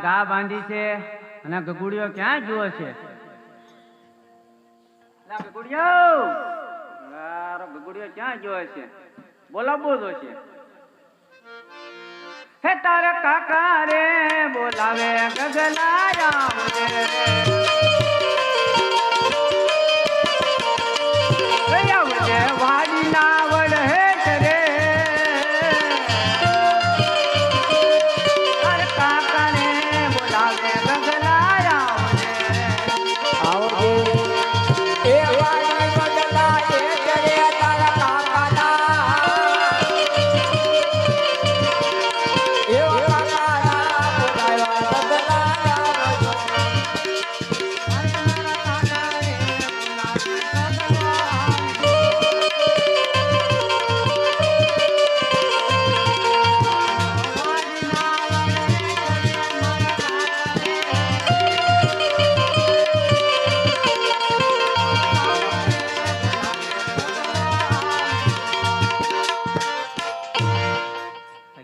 ગા બાંધી છે અને ગગુડિયો ક્યાં ગયો છે? ગગુડિયો ક્યાં ગયો છે? બોલાવવો જો છે. હે તારા કાકા રે બોલાવે ગગલાયા વાડી ના વડ હેઠ રે તારા કાકા ને બોલાવે ગગલાયા આવજે એ વાડી બદલા એ કરે તારા કાકાના એવા કાકાના બોલાવા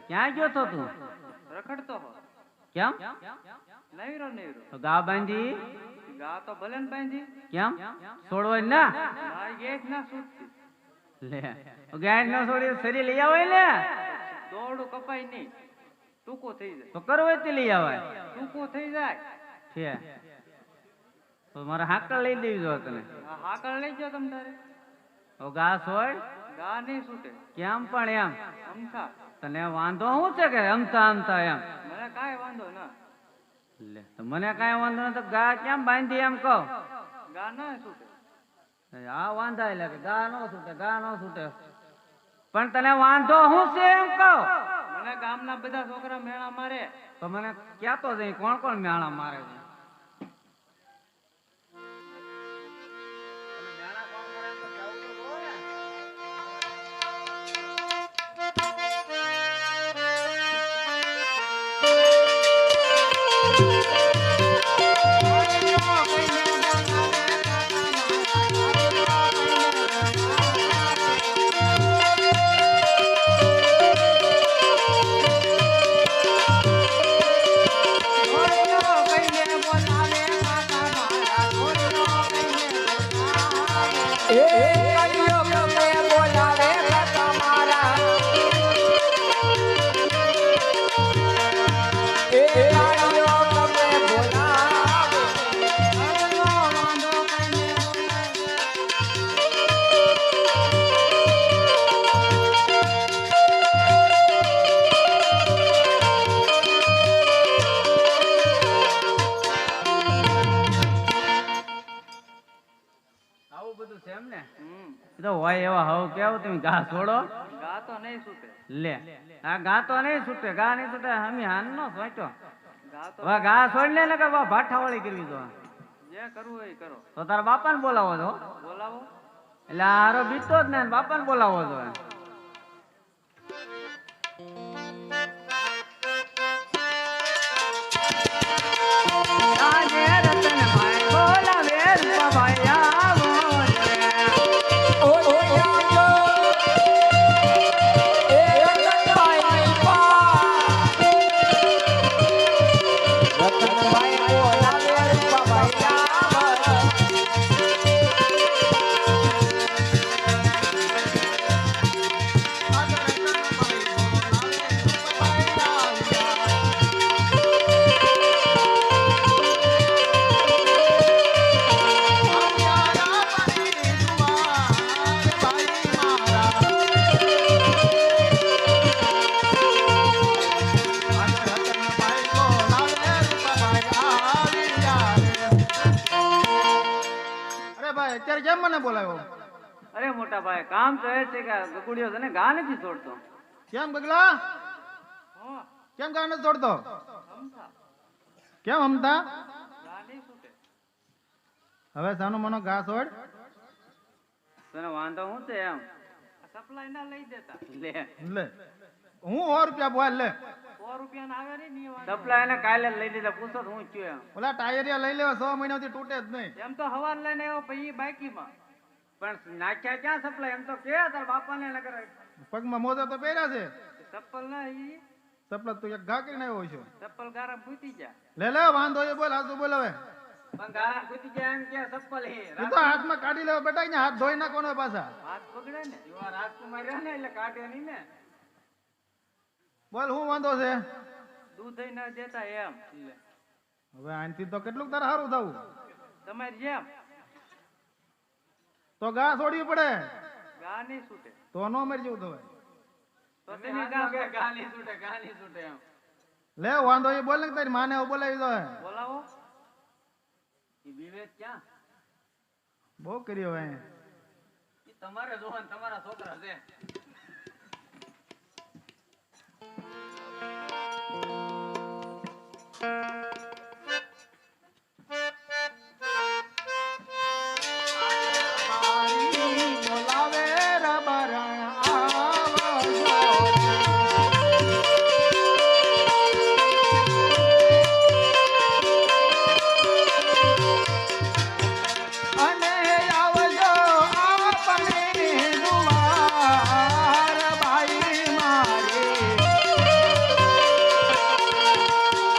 ક્યાં ગયો તો તું? રખડતો હો. કેમ? નહીરો ગા બાંધી? ગા તો ભલે ને બાંધી. કેમ છોડવાય ના? મારી ગેસ ના છૂટતી. લે ગાય ન છોડી શરીર લઈ આવે ને દોરડું કપાય નહીં, ટૂંકો થઈ જાય. તો કરવો તે લઈ આવાય ટૂંકો થઈ જાય છે તો મારે હાકળ લઈ દેવી જો તને. આ હાકળ લઈ જાઓ તમ તારે. ગા છોડ. ગા નહીં છૂટે. કેમ પણ એમ અમથા તને વાંધો શું છે કે અમતા અમતા એમ? મને કાંઈ વાંધો ના. લે તો મને કાંઈ વાંધો નથી તો ગા કેમ બાંધી એમ કહો. ગા ના છૂટે. આ વાંધા એટલે કે ગા નો છૂટે ગા નો છૂટે પણ તને વાંધો શું છે એમ કહો. મને ગામના બધા છોકરા મેળા મારે. તો મને ક્યાંતો જઈ કોણ કોણ મેળા મારે છે? હોય એવા હવ કેવું તમે ગા છોડો. ગા તો નહીં છૂટે. લે આ ગા તો નહીં છૂટે ગા નહીં છૂટે હમી હાન નો સોચ્યો. ગા તો હવે ગા છોડ લે ને કે ભાઠાવાળી કરવી તો જે કરવું હોય એ કરો. તો તારા બાપા ને બોલાવો છો? બોલાવો. એટલે હારો બીતો જ ને બાપા ને બોલાવો છો. અત્યારે કેમ મને બોલાવ્યો? અરે મોટા ભાઈ કામ તો એ છે કે ગગુડિયો તને ગા નથી છોડતો. કેમ ગગલા? કેમ ગા નથી છોડતો? કેમ અમતા? ગા નહીં છૂટે. હવે સાનું મનો ઘા છોડ. તને વાંધો શું છે એમ? સપ્લાય ના લઈ દેતા. લે લે હું 100 રૂપિયા બોલ લે. 100 રૂપિયા ના આવે ને સપ્લાય એને કાલે લઈ દીધા પૂછો તો હું છું એમ. ઓલા ટાયરિયા લઈ લેવા 6 મહિનાથી તૂટે જ નહીં. એમ તો હવાર લઈને આવ્યો પછી બાકી માં પણ નાખ્યા ક્યાં સપ્લાય? એમ તો કે તાર બાપાને ન કરે. પગમાં મોજા તો પહેર્યા છે. ચપ્પલ ના ઈ ચપલા તું એક ઘા કરીને આવ્યો છો. ચપ્પલ ગારા ફૂટી જા. લે વાંધો એ બોલ હાથ બોલ હવે. પણ ગાળા કૂદી ગયા એમ કે ચપ્પલ હે એ તો હાથમાં કાઢી લેવા બટાઈ ને હાથ ધોઈ નાખવાનો પાછા. હાથ પકડે ને. યુવા રાજકુમાર રહ્યા ને એટલે કાઢે નહીં ને. બોલ શું વાંધો છે? દૂધ ય ના દેતા એમ. હવે આનથી તો કેટલું તારે સારું થવું. તમારી જેમ તો ઘા છોડવી પડે. ગા નહીં છૂટે. તો નો મરી જવું થવાય. તો તમે તેની આનો ગા કે ગાલી છૂટે ગાલી છૂટે એમ. લે વાંધો એ બોલ ને તારી માને હવે બોલાવી દો. બોલાવો. ઈ વિવેક ક્યાં? બહુ કર્યો હવે. ઈ તમારે જોવાનું તમારા છોકરા છે. બોલાવે રબરણ આવજો. અને આવજો આપણે દુવાર ભાઈ મારી.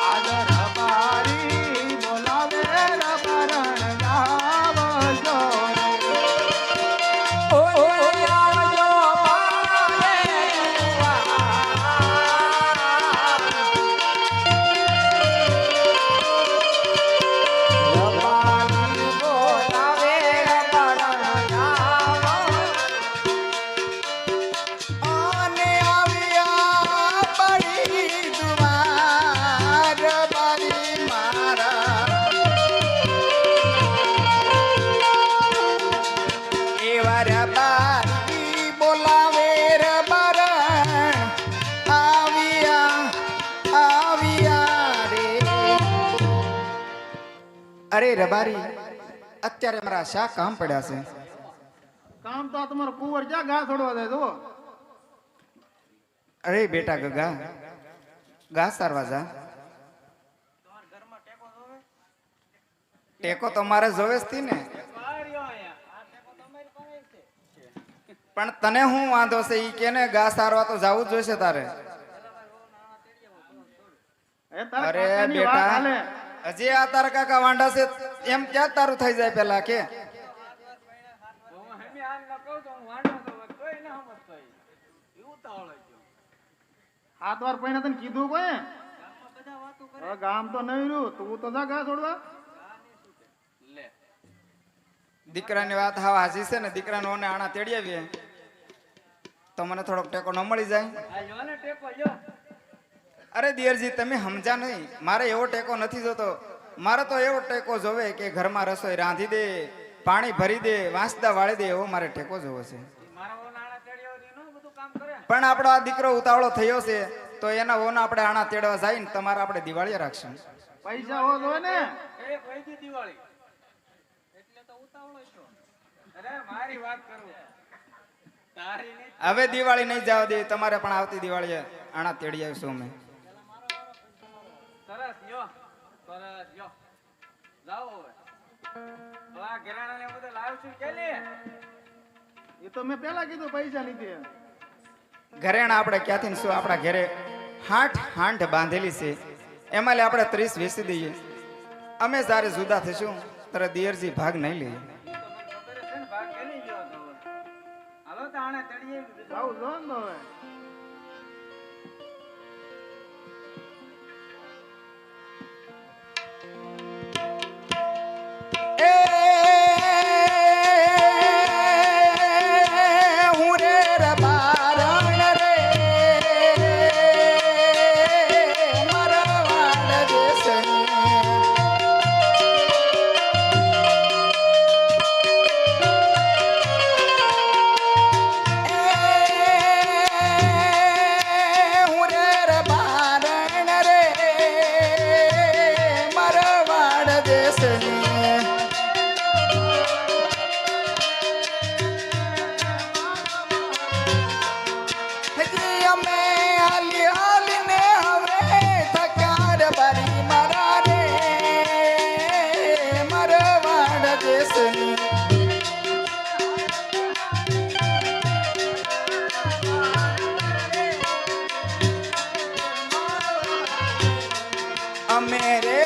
આદર બારી બોલાવે રબરણ આવજો. અરે રબારી, અત્યારે મારા શા કામ પડ્યા છે? કામ તો આ તમારો કુંવર ક્યાં ઘા છોડવા જાય જુઓ. અરે બેટા ગગા, ઘા સારવા જા. ટેકો તો મારે જોવે જ થી ને. પણ તને શું વાંધો છે? ઈ કે ને ઘા સારવા તો જવું જ જોઈશે તારે. એ તારા અરે કાકાની વાત હાલે. બેટા, હજી આ તારા કાકા વાંઢા છે એમ ક્યાં તારું થઈ જાય પેલા કે? હું હેમી આમ ન કહું તો હું વાંઢો છું, કોઈ ના સમજતો ઈ. ઈ ઉતાવળો ગયો. હાથ વાર પૈણા તને કીધું કોઈ? ગામમાં બધા વાતો કરે. હવે ગામ તો નહીં રહ્યું, તું તો જા ઘા છોડવા. લે દીકરાની વાત હાવ હાજી છે ને. દીકરાનો ને આણા તેડી આવીએ તો મને થોડોક ટેકો ન મળી જાય. આ લ્યો ને ટેકો લ્યો. અરે દિયરજી, તમે સમજા નહીં. મારે એવો ટેકો નથી જોતો. મારે તો એવો ટેકો જોવે કે ઘરમાં રસોઈ રાંધી દે, પાણી ભરી દે, વાંસદા વાળી દે, એવો મારે ટેકો જોવો છે. ઈ મારા ઓલા આણા તેડ્યો હતી નો બધું કામ કરે. પણ આપણો આ દીકરો ઉતાવળો થયો છે તો એના ઓના આપણે આણા તેડવા જાય ને તમારે આપણે દિવાળીએ રાખશું. પૈસા હો જોઈએ ને. એ વૈદી દિવાળી. એટલે તો ઉતાવળો છો. અરે મારી વાત કરું. તારી નહીં. હવે દિવાળી નહીં જવા દે, તમારે પણ આવતી દિવાળીએ આણા તેડી આવીશું અમે. સરસ યો. સરસ યો. જાઓ હવે. હવે આ ઘરેણાને બધું લાવશું કે લે? એ તો મેં પેલા કીધું પૈસા લીધે. ઘરેણા આપણે ક્યાંથી ને શું? આપણા ઘરે હાંઠ બાંધેલી છે, એમાં લે આપણે 30 વેચી દઈએ. અમે જ્યારે જુદા થઈશું ત્યારે દિયરજી ભાગ નહીં લઈએ. ઈ તો મને ખબર છે ને ભાગ કેની ગયો તો. હાલો તો આણે તેડીએ બીજું. આવું જો ને હવે. હું રે રબારણ રે મારા વાડ દેશની.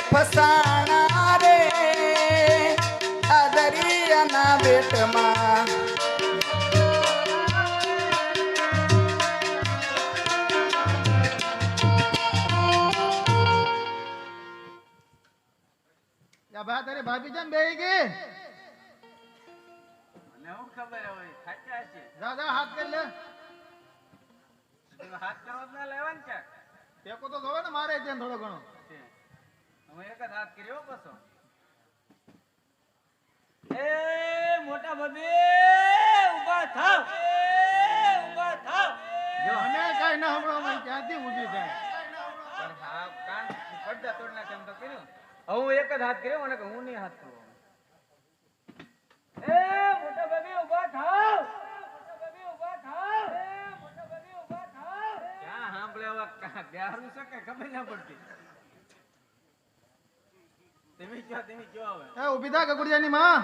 ફસાણા રે આ દરિયાના બેટમાં. યા બા તારી ભાભી જેમ બેહી ગઈ. મને હું ખબર હવે થાક્યા છે. જા જા હાથ કરી લે. તમે હાથ કરવા જ ના લેવા ને ક્યાંક. ટેકો તો જોવે ને મારે ત્યાં થોડો ઘણો. છે. હવે એક જ હાથ કર્યો પાછો. એ મોટા ભાભી ઊભા થાવ. ઊભા થાવ. જો મને કાઈ ના હમણાં મને ક્યાંથી ઊભી થાય. પણ હા કાન પડદા તોડ નાખે એમ તો કર્યું. હવે હું એક જ હાથ કર્યો અને હું નહીં હાથ કરું. એ મોટા ભાભી ઊભા થાવ. મોટા ભાભી ઊભા થાવ. એ મોટા ભાભી ઊભા થાવ. ક્યાં સાંભળે હવે ગારું છે કે ખબર ના પડતી. તમે કયો હવે. એ ઊભી થા કકુડિયાની માં.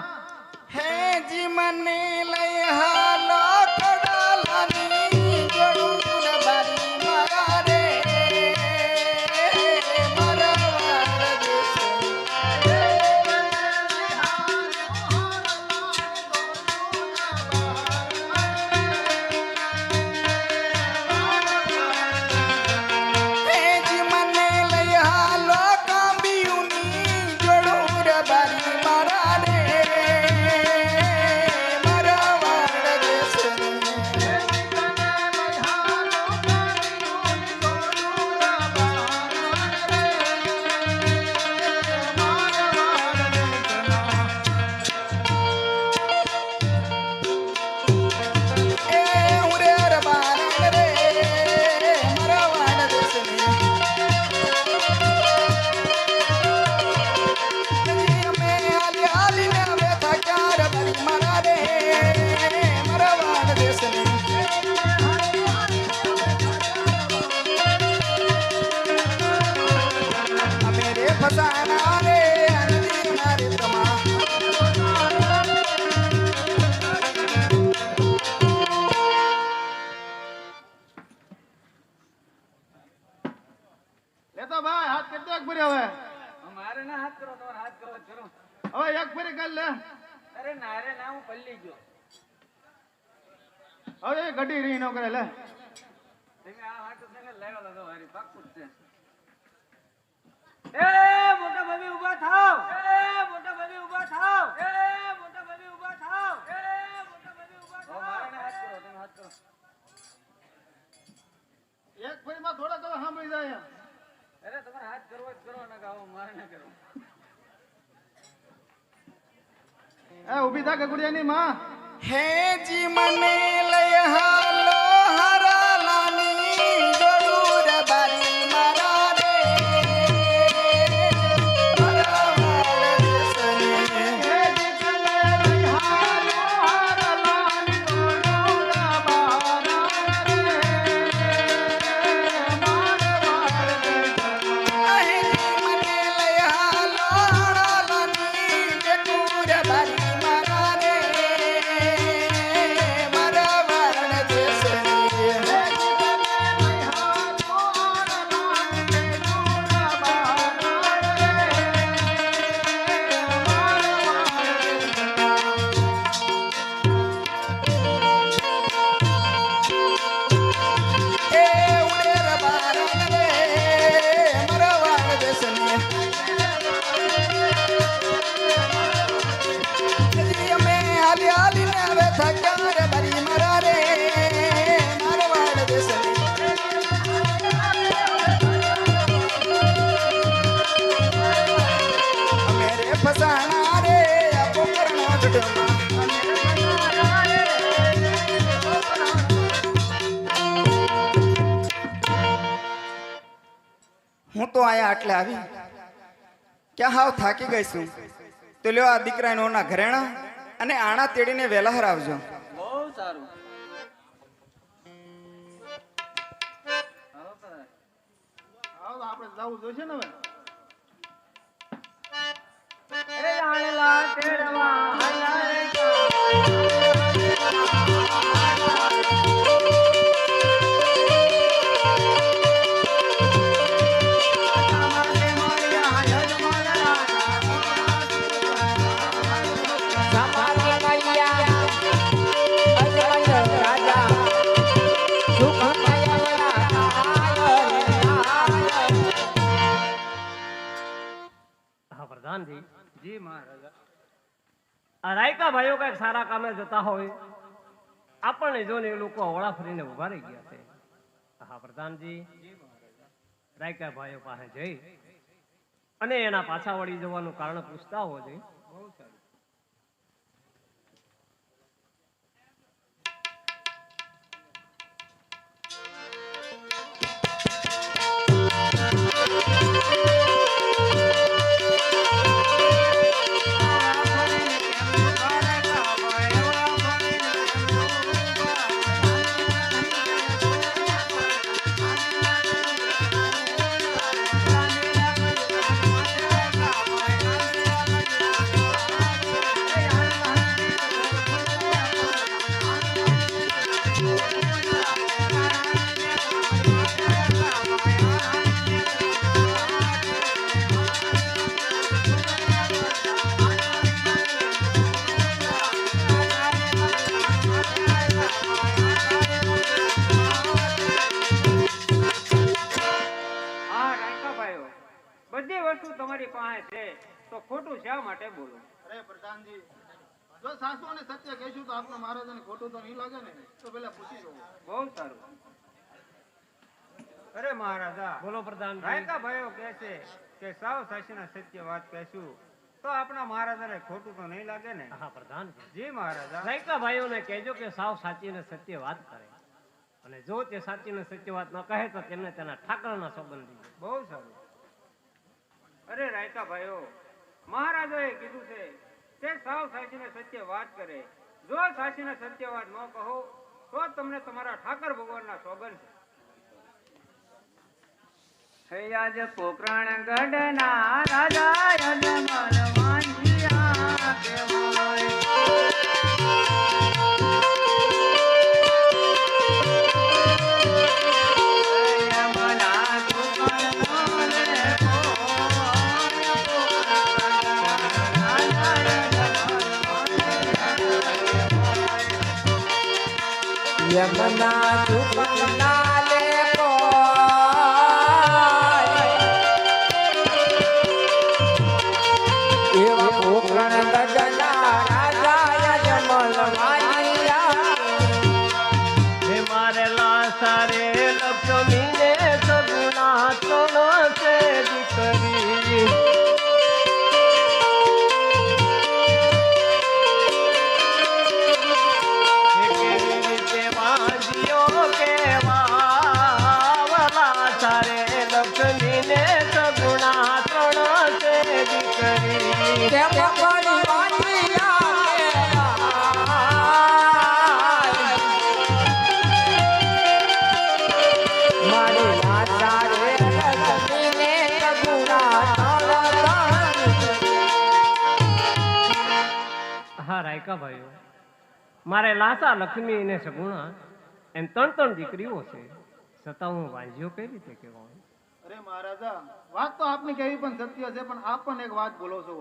હે જી મને લઈ હાલો કડાલાની ગળું બારી મારા રે મારા વાળ દેશની. હે જી મને લઈ હાલો કાંબિયુની ગળું બારી મારા રે મારા વાળ દેશની. એ ઉરેર બારણ રે મારા વાળ દેશની. અમે હાલી હાલીને બેઠા ક્યાર બારી મારા રે મારા વાળ દેશની. અમે રે ફસાણા રે નદીના રેતમાં. લેતો ભાઈ હાથ કરી દો એક ફરી હવે. મારે ના હાથ કરો તમારે હાથ કરો જ કરો. હવે એક ફરી કરી લે. અરે ના રે ના હું પલ્લી ગયો. હવે એ ઘડી રહી ન કરે લે. તમે આ હાથ સંગે લાવ્યા હતા હારી પાકું જ છે. એ મોટા ભાભી ઊભા થાવ. એ મોટા ભાભી ઊભા થાવ. એ મોટા ભાભી ઊભા થાવ. એ મોટા ભાભી ઊભા થાવ. મારે ના હાથ કરો તમે હાથ કરો. એક ફરી માં થોડા તો સાંભળી જાય. અરે તમારે હાથ કરવો જ કરો ને ગાવો મારે ના કરો. એ ઊભી થા કકુડિયાની માં. હે જી મને લઈ હાલો હરાલાની ગળું બારી મારા રે મારા વાળ દેશની. અહીં મને લઈ હાલો હરાલાની ગળું બારી મારા રે મારા વાળ દેશની. એ ઉરેર બારણ રે મારા વાળ દેશની. અમે હાલી હાલીને બેઠા ક્યારે બારી મારા રે મારા વાળ દેશની. અમે રે ફસાણા રે આ પોકરણો ગઢમાં. હું તો આયા આટલે આવી ક્યાં હાવ થાકી ગઈ છું. તો લ્યો આ દીકરાને ઓના ઘરેણા અને આણા તેડીને વેલા હરાવજો. બહુ સારું. હાલો તારે. આવો આપણે જવું જોઈશે ને હવે. અરે આણેલા તેડવા હલાય કા. મારિયા હજમા હા પ્રધાનજી, જી મહારાજા. આ રાયકા ભાઈઓ કઈક સારા કામે જતા હોય, આપણને જોઈને એ લોકો અવળા ફરીને ઉભા રહી ગયા છે. હા પ્રધાનજી, રાયકા ભાઈઓ પાસે જઈ અને એના પાછા વળી જવાનું કારણ પૂછતા હોવો જોઈએ. બહુ સારું. હા રાયકા ભાઈઓ, બધી વસ્તુ તમારી પાસે છે તો ખોટું શા માટે બોલો? અરે પ્રધાનજી, જો સાસુ અને સત્ય કહીશું તો આપને મહારાજાને ખોટું તો નહીં લાગે ને? તો પેલા પૂછી જવું. બહુ સારું. અરે મહારાજા, બોલો પ્રધાનજી. રાયકા ભાઈઓ કહે છે કે સાવ સાચીને સત્ય વાત કહેશું તો આપણા મહારાજાને ખોટું તો નહીં લાગે ને? હા પ્રધાનજી, જી મહારાજા. રાયકા ભાઈઓને કહેજો કે સાવ સાચી ને સત્ય વાત કરે, અને જો તે સાચી ને સત્ય વાત ન કહે તો તેમને તેના ઠાકરના સંબંધ દીધો. બહુ સારું. અરે રાયકા ભાઈઓ, મહારાજાએ કીધું છે કે સાવ સાચીને સત્ય વાત કરે. જો સાચીને સત્ય વાત ન કહો તો તમને તમારા ઠાકર ભગવાનના સોગંદ છે. આજ પોકરણ ગઢના રાજા યજમાન વાંજિયા કહેવાય. યમના સુપના લે એવા પોકરણ ગગના રાજા યજમલ વાયા હે મારે લાસારે લક્ષ્મીને સગુણા ત્રણ છે દીકરી. હે કેવી રીતે વાંજ્યો કેવા સારે લક્ષ્મીને સગુણા ત્રણ છે દીકરી. કેમ પડી વાંજિયા મારી લાચા રે લક્ષ્મીને સગુણા હા રાયકા ભાઈઓ, મારે લાસા લક્ષ્મી અને સગુણા એમ ત્રણ ત્રણ દીકરીઓ છે, છતાં હું વાંજ્યો કઈ રીતે કહેવાય? અરે મહારાજા, વાત તો આપની કહેવી પણ સત્ય છે, પણ આપ પણ એક વાત બોલો છો.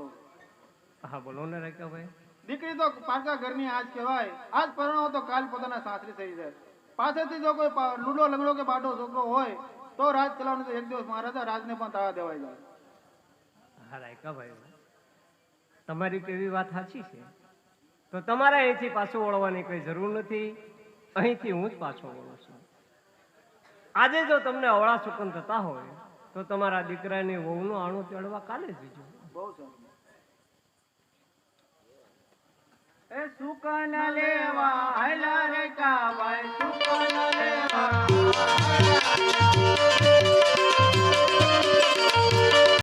હા બોલો ને રાયકા ભાઈ. દીકરી તો પારકા ઘરની આજ કહેવાય. આજ પરણો તો કાલ પોતાના સાસરી થઈ જાય. પાછળથી જો કોઈ લૂડો લંગડો કે બાટો છોકરો હોય તો રાજ ચલાવવાનું તો એક દિવસ મહારાજા રાજને પણ તાળા દેવાઈ જાય. હા રાયકા ભાઈ, તમારી કેવી વાત સાચી છે, તો તમારે અહીંથી પાછું વળવાની કોઈ જરૂર નથી. અહીંથી હું જ પાછો વળું છું. આજે જો તમને અવળા સુકન થતા હોય તો તમારા દીકરાની વહુનું આણું તેડવા કાલે જ જજો. બહુ સારું. એ સુકન લેવા હાલા